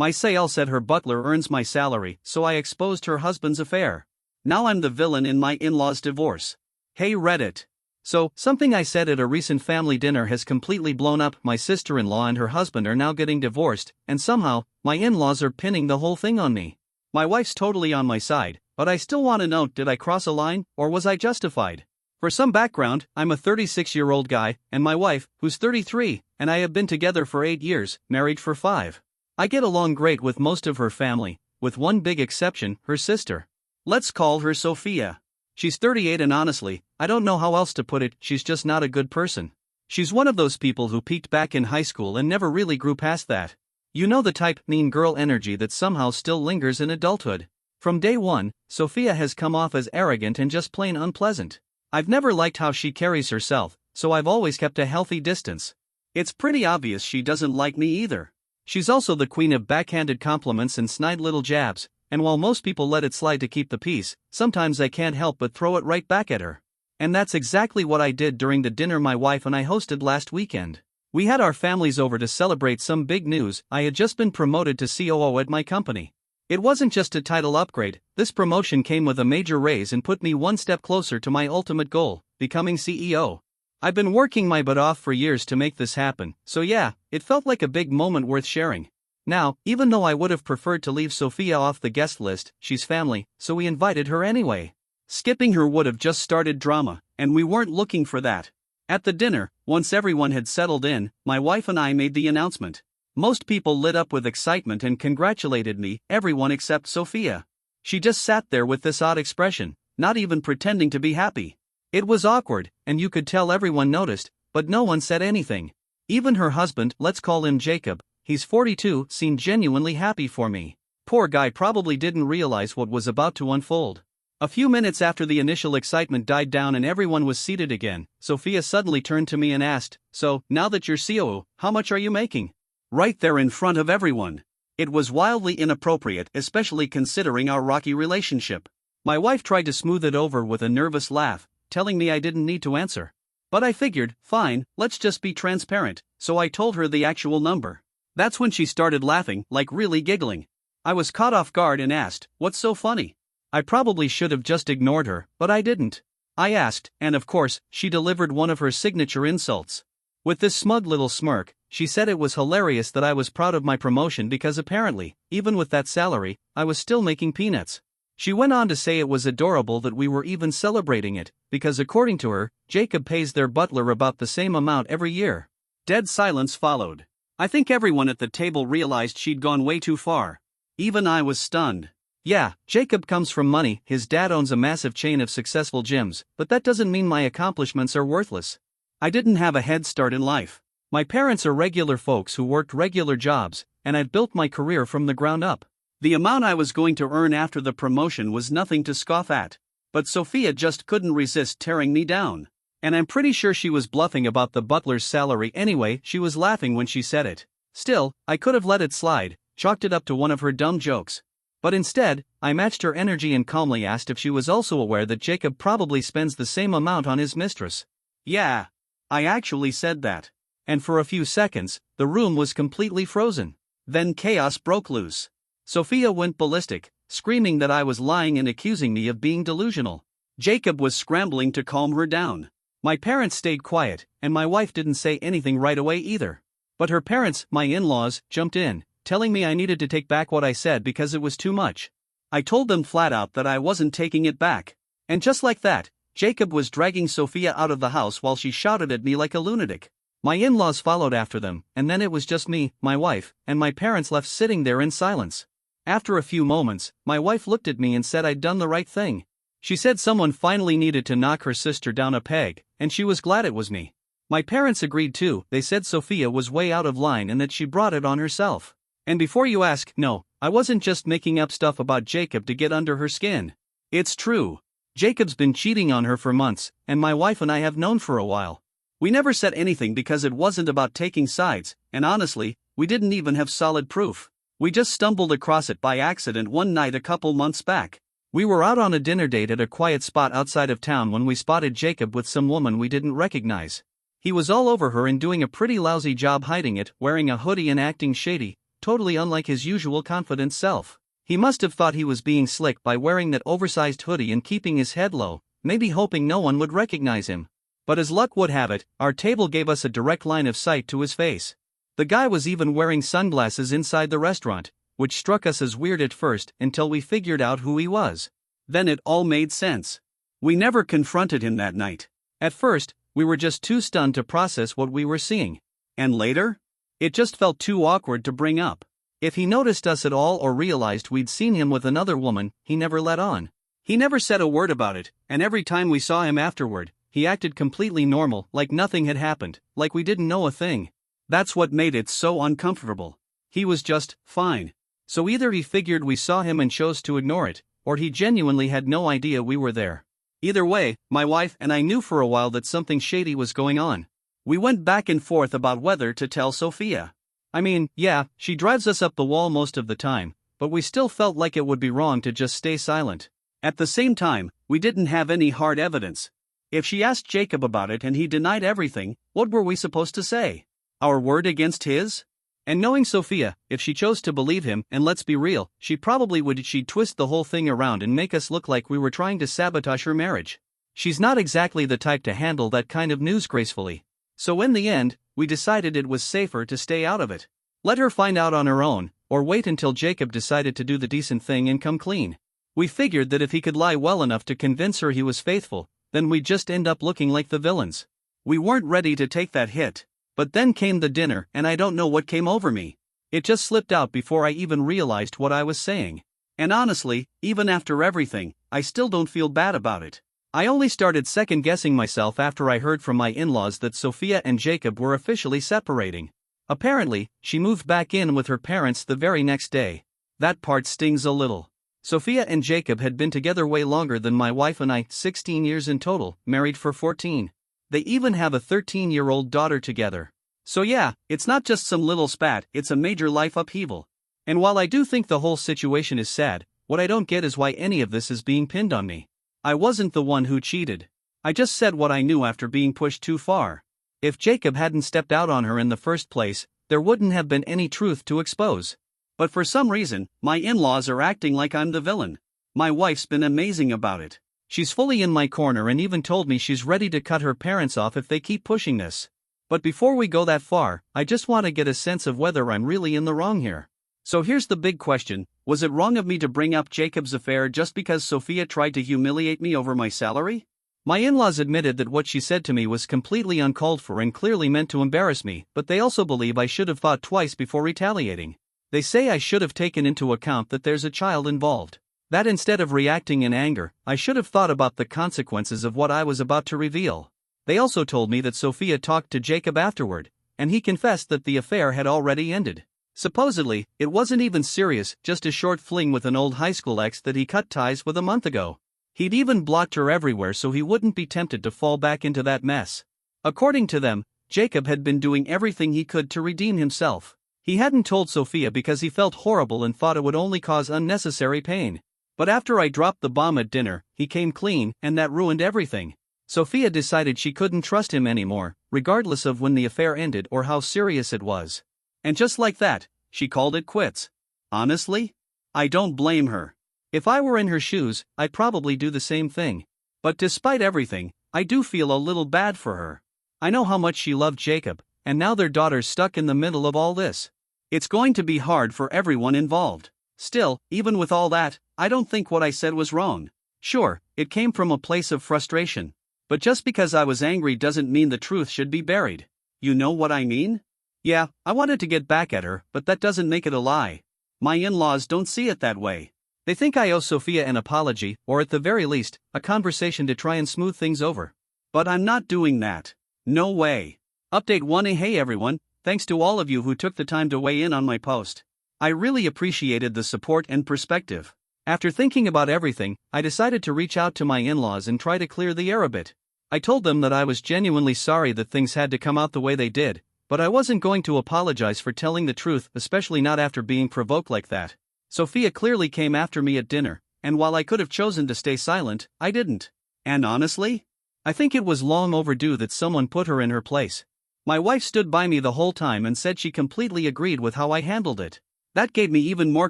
My SIL said her butler earns my salary, so I exposed her husband's affair. Now I'm the villain in my in-laws' divorce. Hey Reddit. So, something I said at a recent family dinner has completely blown up. My sister-in-law and her husband are now getting divorced, and somehow, my in-laws are pinning the whole thing on me. My wife's totally on my side, but I still want to know, did I cross a line, or was I justified? For some background, I'm a 36-year-old guy, and my wife, who's 33, and I have been together for 8 years, married for 5. I get along great with most of her family, with one big exception, her sister. Let's call her Sophia. She's 38 and honestly, I don't know how else to put it, she's just not a good person. She's one of those people who peaked back in high school and never really grew past that. You know, the type, mean girl energy that somehow still lingers in adulthood. From day one, Sophia has come off as arrogant and just plain unpleasant. I've never liked how she carries herself, so I've always kept a healthy distance. It's pretty obvious she doesn't like me either. She's also the queen of backhanded compliments and snide little jabs, and while most people let it slide to keep the peace, sometimes I can't help but throw it right back at her. And that's exactly what I did during the dinner my wife and I hosted last weekend. We had our families over to celebrate some big news. I had just been promoted to COO at my company. It wasn't just a title upgrade, this promotion came with a major raise and put me one step closer to my ultimate goal, becoming CEO. I've been working my butt off for years to make this happen, so yeah, it felt like a big moment worth sharing. Now, even though I would have preferred to leave Sophia off the guest list, she's family, so we invited her anyway. Skipping her would have just started drama, and we weren't looking for that. At the dinner, once everyone had settled in, my wife and I made the announcement. Most people lit up with excitement and congratulated me, everyone except Sophia. She just sat there with this odd expression, not even pretending to be happy. It was awkward, and you could tell everyone noticed, but no one said anything. Even her husband, let's call him Jacob, he's 42, seemed genuinely happy for me. Poor guy probably didn't realize what was about to unfold. A few minutes after the initial excitement died down and everyone was seated again, Sophia suddenly turned to me and asked, "So, now that you're COO, how much are you making?" Right there in front of everyone. It was wildly inappropriate, especially considering our rocky relationship. My wife tried to smooth it over with a nervous laugh, telling me I didn't need to answer. But I figured, fine, let's just be transparent, so I told her the actual number. That's when she started laughing, like really giggling. I was caught off guard and asked, "What's so funny?" I probably should have just ignored her, but I didn't. I asked, and of course, she delivered one of her signature insults. With this smug little smirk, she said it was hilarious that I was proud of my promotion because apparently, even with that salary, I was still making peanuts. She went on to say it was adorable that we were even celebrating it, because according to her, Jacob pays their butler about the same amount every year. Dead silence followed. I think everyone at the table realized she'd gone way too far. Even I was stunned. Yeah, Jacob comes from money, his dad owns a massive chain of successful gyms, but that doesn't mean my accomplishments are worthless. I didn't have a head start in life. My parents are regular folks who worked regular jobs, and I'd built my career from the ground up. The amount I was going to earn after the promotion was nothing to scoff at. But Sophia just couldn't resist tearing me down. And I'm pretty sure she was bluffing about the butler's salary anyway, she was laughing when she said it. Still, I could have let it slide, chalked it up to one of her dumb jokes. But instead, I matched her energy and calmly asked if she was also aware that Jacob probably spends the same amount on his mistress. Yeah, I actually said that. And for a few seconds, the room was completely frozen. Then chaos broke loose. Sophia went ballistic, screaming that I was lying and accusing me of being delusional. Jacob was scrambling to calm her down. My parents stayed quiet, and my wife didn't say anything right away either. But her parents, my in-laws, jumped in, telling me I needed to take back what I said because it was too much. I told them flat out that I wasn't taking it back. And just like that, Jacob was dragging Sophia out of the house while she shouted at me like a lunatic. My in-laws followed after them, and then it was just me, my wife, and my parents left sitting there in silence. After a few moments, my wife looked at me and said I'd done the right thing. She said someone finally needed to knock her sister down a peg, and she was glad it was me. My parents agreed too, they said Sophia was way out of line and that she brought it on herself. And before you ask, no, I wasn't just making up stuff about Jacob to get under her skin. It's true. Jacob's been cheating on her for months, and my wife and I have known for a while. We never said anything because it wasn't about taking sides, and honestly, we didn't even have solid proof. We just stumbled across it by accident one night a couple months back. We were out on a dinner date at a quiet spot outside of town when we spotted Jacob with some woman we didn't recognize. He was all over her and doing a pretty lousy job hiding it, wearing a hoodie and acting shady, totally unlike his usual confident self. He must have thought he was being slick by wearing that oversized hoodie and keeping his head low, maybe hoping no one would recognize him. But as luck would have it, our table gave us a direct line of sight to his face. The guy was even wearing sunglasses inside the restaurant, which struck us as weird at first until we figured out who he was. Then it all made sense. We never confronted him that night. At first, we were just too stunned to process what we were seeing. And later? It just felt too awkward to bring up. If he noticed us at all or realized we'd seen him with another woman, he never let on. He never said a word about it, and every time we saw him afterward, he acted completely normal, like nothing had happened, like we didn't know a thing. That's what made it so uncomfortable. He was just fine. So either he figured we saw him and chose to ignore it, or he genuinely had no idea we were there. Either way, my wife and I knew for a while that something shady was going on. We went back and forth about whether to tell Sophia. I mean, yeah, she drives us up the wall most of the time, but we still felt like it would be wrong to just stay silent. At the same time, we didn't have any hard evidence. If she asked Jacob about it and he denied everything, what were we supposed to say? Our word against his? And knowing Sophia, if she chose to believe him, and let's be real, she'd twist the whole thing around and make us look like we were trying to sabotage her marriage. She's not exactly the type to handle that kind of news gracefully. So in the end, we decided it was safer to stay out of it. Let her find out on her own, or wait until Jacob decided to do the decent thing and come clean. We figured that if he could lie well enough to convince her he was faithful, then we'd just end up looking like the villains. We weren't ready to take that hit. But then came the dinner, and I don't know what came over me. It just slipped out before I even realized what I was saying. And honestly, even after everything, I still don't feel bad about it. I only started second-guessing myself after I heard from my in-laws that Sophia and Jacob were officially separating. Apparently, she moved back in with her parents the very next day. That part stings a little. Sophia and Jacob had been together way longer than my wife and I, 16 years in total, married for 14. They even have a 13-year-old daughter together. So yeah, it's not just some little spat, it's a major life upheaval. And while I do think the whole situation is sad, what I don't get is why any of this is being pinned on me. I wasn't the one who cheated. I just said what I knew after being pushed too far. If Jacob hadn't stepped out on her in the first place, there wouldn't have been any truth to expose. But for some reason, my in-laws are acting like I'm the villain. My wife's been amazing about it. She's fully in my corner and even told me she's ready to cut her parents off if they keep pushing this. But before we go that far, I just want to get a sense of whether I'm really in the wrong here. So here's the big question: was it wrong of me to bring up Jacob's affair just because Sophia tried to humiliate me over my salary? My in-laws admitted that what she said to me was completely uncalled for and clearly meant to embarrass me, but they also believe I should have thought twice before retaliating. They say I should have taken into account that there's a child involved. That instead of reacting in anger, I should have thought about the consequences of what I was about to reveal. They also told me that Sophia talked to Jacob afterward, and he confessed that the affair had already ended. Supposedly, it wasn't even serious, just a short fling with an old high school ex that he cut ties with a month ago. He'd even blocked her everywhere so he wouldn't be tempted to fall back into that mess. According to them, Jacob had been doing everything he could to redeem himself. He hadn't told Sophia because he felt horrible and thought it would only cause unnecessary pain. But after I dropped the bomb at dinner, he came clean, and that ruined everything. Sophia decided she couldn't trust him anymore, regardless of when the affair ended or how serious it was. And just like that, she called it quits. Honestly? I don't blame her. If I were in her shoes, I'd probably do the same thing. But despite everything, I do feel a little bad for her. I know how much she loved Jacob, and now their daughter's stuck in the middle of all this. It's going to be hard for everyone involved. Still, even with all that, I don't think what I said was wrong. Sure, it came from a place of frustration. But just because I was angry doesn't mean the truth should be buried. You know what I mean? Yeah, I wanted to get back at her, but that doesn't make it a lie. My in-laws don't see it that way. They think I owe Sophia an apology, or at the very least, a conversation to try and smooth things over. But I'm not doing that. No way. Update 1: Hey everyone, thanks to all of you who took the time to weigh in on my post. I really appreciated the support and perspective. After thinking about everything, I decided to reach out to my in-laws and try to clear the air a bit. I told them that I was genuinely sorry that things had to come out the way they did, but I wasn't going to apologize for telling the truth, especially not after being provoked like that. Sophia clearly came after me at dinner, and while I could have chosen to stay silent, I didn't. And honestly, I think it was long overdue that someone put her in her place. My wife stood by me the whole time and said she completely agreed with how I handled it. That gave me even more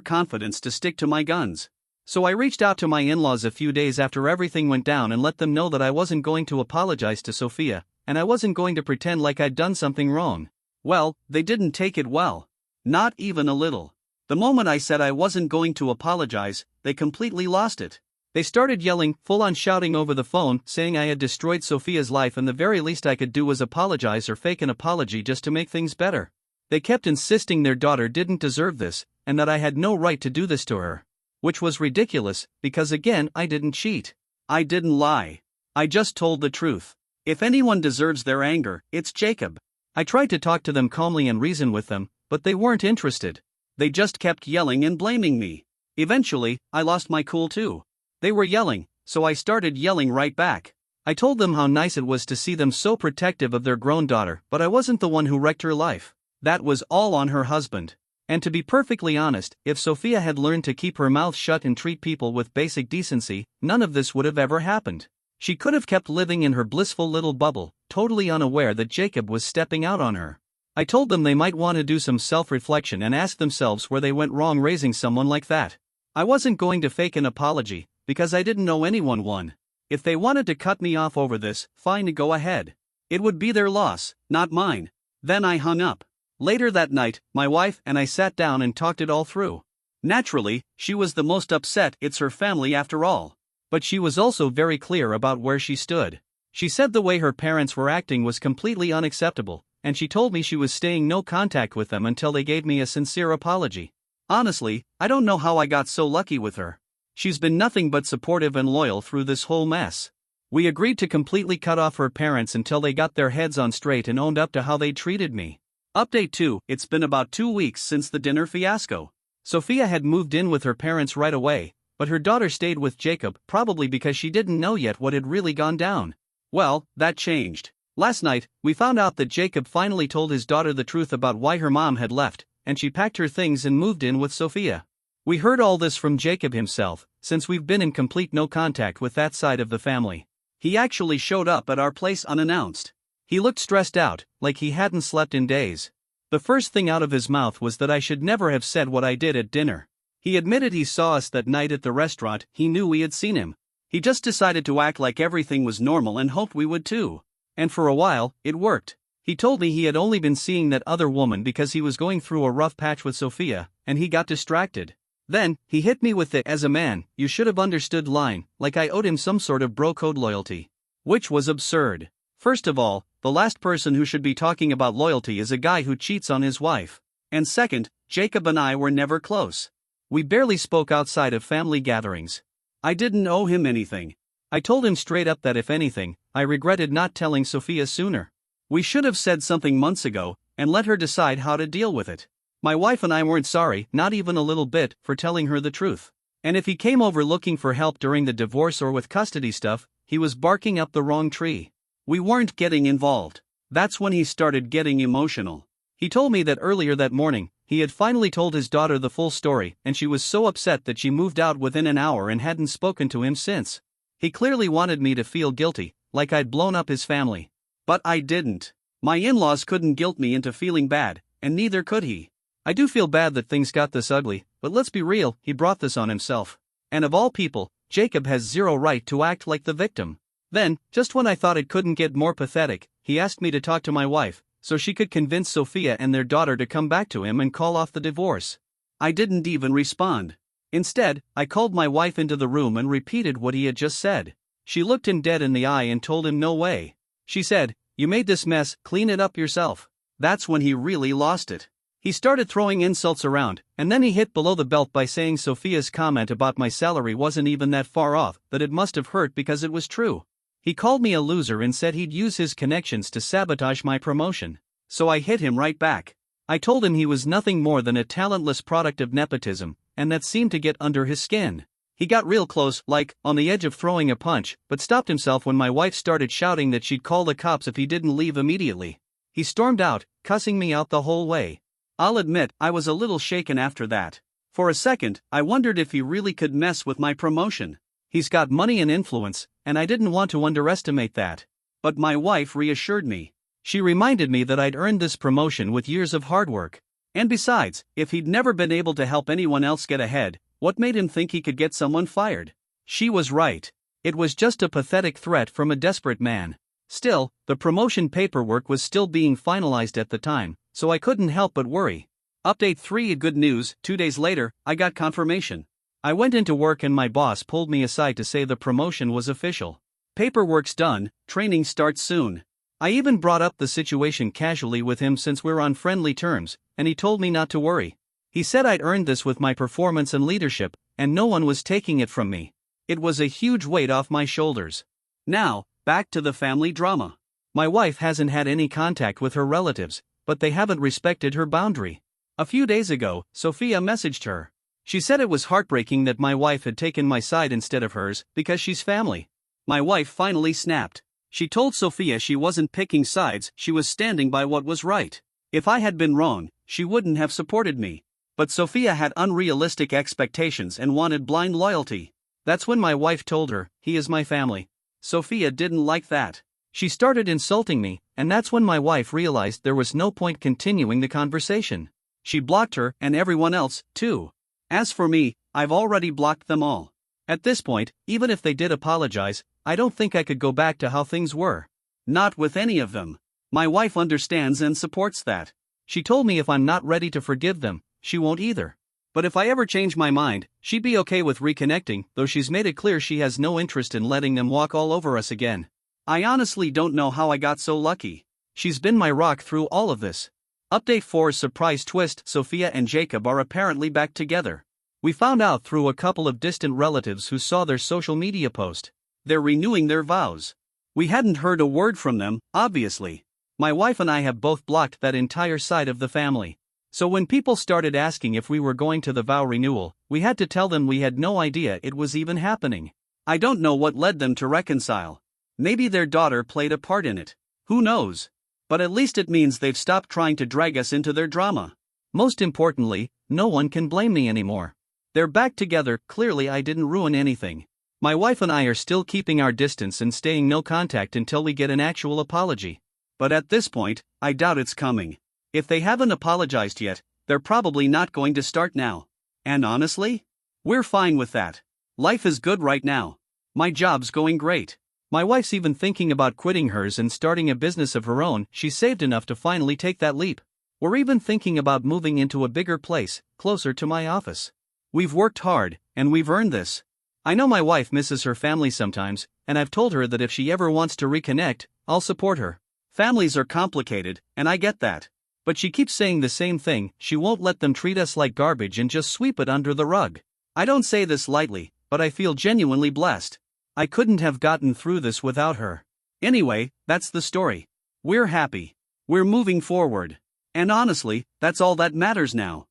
confidence to stick to my guns. So I reached out to my in-laws a few days after everything went down and let them know that I wasn't going to apologize to Sophia, and I wasn't going to pretend like I'd done something wrong. Well, they didn't take it well. Not even a little. The moment I said I wasn't going to apologize, they completely lost it. They started yelling, full-on shouting over the phone, saying I had destroyed Sophia's life and the very least I could do was apologize or fake an apology just to make things better. They kept insisting their daughter didn't deserve this, and that I had no right to do this to her. Which was ridiculous, because again, I didn't cheat. I didn't lie. I just told the truth. If anyone deserves their anger, it's Jacob. I tried to talk to them calmly and reason with them, but they weren't interested. They just kept yelling and blaming me. Eventually, I lost my cool too. They were yelling, so I started yelling right back. I told them how nice it was to see them so protective of their grown daughter, but I wasn't the one who wrecked her life. That was all on her husband. And to be perfectly honest, if Sophia had learned to keep her mouth shut and treat people with basic decency, none of this would have ever happened. She could have kept living in her blissful little bubble, totally unaware that Jacob was stepping out on her. I told them they might want to do some self-reflection and ask themselves where they went wrong raising someone like that. I wasn't going to fake an apology, because I didn't know anyone won. If they wanted to cut me off over this, fine, go ahead. It would be their loss, not mine. Then I hung up. Later that night, my wife and I sat down and talked it all through. Naturally, she was the most upset. It's her family after all. But she was also very clear about where she stood. She said the way her parents were acting was completely unacceptable, and she told me she was staying no contact with them until they gave me a sincere apology. Honestly, I don't know how I got so lucky with her. She's been nothing but supportive and loyal through this whole mess. We agreed to completely cut off her parents until they got their heads on straight and owned up to how they treated me. Update 2: It's been about 2 weeks since the dinner fiasco. Sophia had moved in with her parents right away, but her daughter stayed with Jacob, probably because she didn't know yet what had really gone down. Well, that changed. Last night, we found out that Jacob finally told his daughter the truth about why her mom had left, and she packed her things and moved in with Sophia. We heard all this from Jacob himself, since we've been in complete no contact with that side of the family. He actually showed up at our place unannounced. He looked stressed out, like he hadn't slept in days. The first thing out of his mouth was that I should never have said what I did at dinner. He admitted he saw us that night at the restaurant. He knew we had seen him. He just decided to act like everything was normal and hoped we would too. And for a while, it worked. He told me he had only been seeing that other woman because he was going through a rough patch with Sophia, and he got distracted. Then, he hit me with the "as a man, you should have understood" line, like I owed him some sort of bro code loyalty. Which was absurd. First of all, the last person who should be talking about loyalty is a guy who cheats on his wife. And second, Jacob and I were never close. We barely spoke outside of family gatherings. I didn't owe him anything. I told him straight up that if anything, I regretted not telling Sophia sooner. We should have said something months ago, and let her decide how to deal with it. My wife and I weren't sorry, not even a little bit, for telling her the truth. And if he came over looking for help during the divorce or with custody stuff, he was barking up the wrong tree. We weren't getting involved. That's when he started getting emotional. He told me that earlier that morning, he had finally told his daughter the full story, and she was so upset that she moved out within an hour and hadn't spoken to him since. He clearly wanted me to feel guilty, like I'd blown up his family. But I didn't. My in-laws couldn't guilt me into feeling bad, and neither could he. I do feel bad that things got this ugly, but let's be real, he brought this on himself. And of all people, Jacob has zero right to act like the victim. Then, just when I thought it couldn't get more pathetic, he asked me to talk to my wife, so she could convince Sophia and their daughter to come back to him and call off the divorce. I didn't even respond. Instead, I called my wife into the room and repeated what he had just said. She looked him dead in the eye and told him no way. She said, "You made this mess, clean it up yourself." That's when he really lost it. He started throwing insults around, and then he hit below the belt by saying Sophia's comment about my salary wasn't even that far off, that it must have hurt because it was true. He called me a loser and said he'd use his connections to sabotage my promotion. So I hit him right back. I told him he was nothing more than a talentless product of nepotism, and that seemed to get under his skin. He got real close, like, on the edge of throwing a punch, but stopped himself when my wife started shouting that she'd call the cops if he didn't leave immediately. He stormed out, cussing me out the whole way. I'll admit, I was a little shaken after that. For a second, I wondered if he really could mess with my promotion. He's got money and influence, and I didn't want to underestimate that. But my wife reassured me. She reminded me that I'd earned this promotion with years of hard work. And besides, if he'd never been able to help anyone else get ahead, what made him think he could get someone fired? She was right. It was just a pathetic threat from a desperate man. Still, the promotion paperwork was still being finalized at the time, so I couldn't help but worry. Update 3: Good news. 2 days later, I got confirmation. I went into work and my boss pulled me aside to say the promotion was official. Paperwork's done, training starts soon. I even brought up the situation casually with him since we're on friendly terms, and he told me not to worry. He said I'd earned this with my performance and leadership, and no one was taking it from me. It was a huge weight off my shoulders. Now, back to the family drama. My wife hasn't had any contact with her relatives, but they haven't respected her boundary. A few days ago, Sophia messaged her. She said it was heartbreaking that my wife had taken my side instead of hers, because she's family. My wife finally snapped. She told Sophia she wasn't picking sides, she was standing by what was right. If I had been wrong, she wouldn't have supported me. But Sophia had unrealistic expectations and wanted blind loyalty. That's when my wife told her, "He is my family." Sophia didn't like that. She started insulting me, and that's when my wife realized there was no point continuing the conversation. She blocked her and everyone else, too. As for me, I've already blocked them all. At this point, even if they did apologize, I don't think I could go back to how things were. Not with any of them. My wife understands and supports that. She told me if I'm not ready to forgive them, she won't either. But if I ever change my mind, she'd be okay with reconnecting, though she's made it clear she has no interest in letting them walk all over us again. I honestly don't know how I got so lucky. She's been my rock through all of this. Update 4: Surprise twist. Sophia and Jacob are apparently back together. We found out through a couple of distant relatives who saw their social media post. They're renewing their vows. We hadn't heard a word from them, obviously. My wife and I have both blocked that entire side of the family. So when people started asking if we were going to the vow renewal, we had to tell them we had no idea it was even happening. I don't know what led them to reconcile. Maybe their daughter played a part in it. Who knows? But at least it means they've stopped trying to drag us into their drama. Most importantly, no one can blame me anymore. They're back together. Clearly I didn't ruin anything. My wife and I are still keeping our distance and staying no contact until we get an actual apology. But at this point, I doubt it's coming. If they haven't apologized yet, they're probably not going to start now. And honestly, we're fine with that. Life is good right now. My job's going great. My wife's even thinking about quitting hers and starting a business of her own. She saved enough to finally take that leap. We're even thinking about moving into a bigger place, closer to my office. We've worked hard, and we've earned this. I know my wife misses her family sometimes, and I've told her that if she ever wants to reconnect, I'll support her. Families are complicated, and I get that. But she keeps saying the same thing: she won't let them treat us like garbage and just sweep it under the rug. I don't say this lightly, but I feel genuinely blessed. I couldn't have gotten through this without her. Anyway, that's the story. We're happy. We're moving forward. And honestly, that's all that matters now.